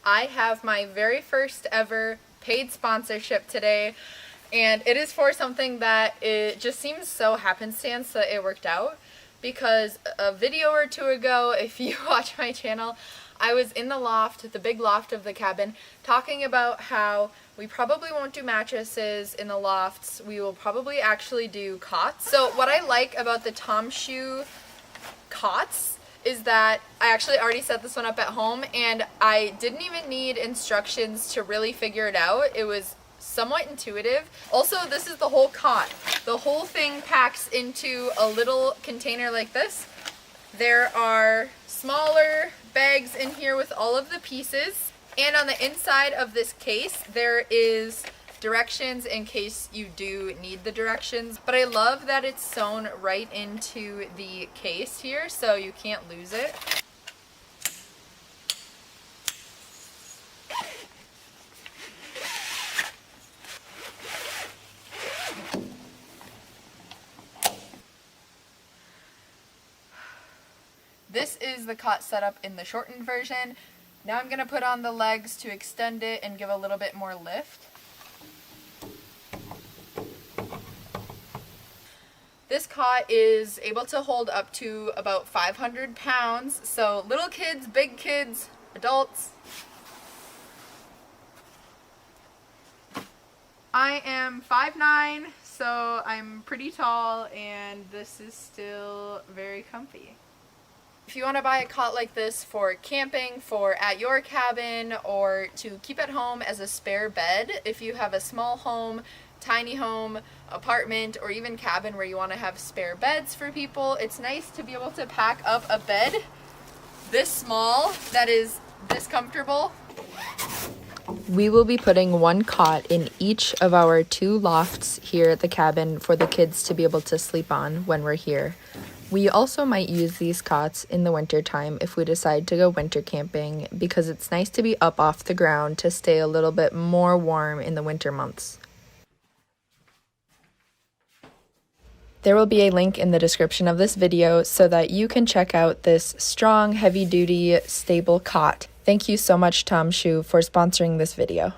I have my very first ever paid sponsorship today, and it is for something that it just seems so happenstance that it worked out, because a video or two ago, if you watch my channel, I was in the loft, the big loft of the cabin, talking about how we probably won't do mattresses in the lofts. We will probably actually do cots. So what I like about the Tomshoo cots is that I actually already set this one up at home, and I didn't even need instructions to really figure it out. It was somewhat intuitive. Also, this is the whole cot. The whole thing packs into a little container like this. There are smaller bags in here with all of the pieces, and on the inside of this case there is directions in case you do need the directions. But I love that it's sewn right into the case here, so you can't lose it. This is the cot setup in the shortened version. Now I'm going to put on the legs to extend it and give a little bit more lift. This cot is able to hold up to about 500 pounds, so little kids, big kids, adults. I am 5'9", so I'm pretty tall, and this is still very comfy. If you want to buy a cot like this for camping, for at your cabin, or to keep at home as a spare bed, if you have a small home, tiny home, apartment, or even cabin where you want to have spare beds for people, it's nice to be able to pack up a bed this small that is this comfortable. We will be putting one cot in each of our 2 lofts here at the cabin for the kids to be able to sleep on when we're here. We also might use these cots in the winter time if we decide to go winter camping, because it's nice to be up off the ground to stay a little bit more warm in the winter months. There will be a link in the description of this video so that you can check out this strong, heavy-duty, stable cot. Thank you so much, Tomshoo, for sponsoring this video.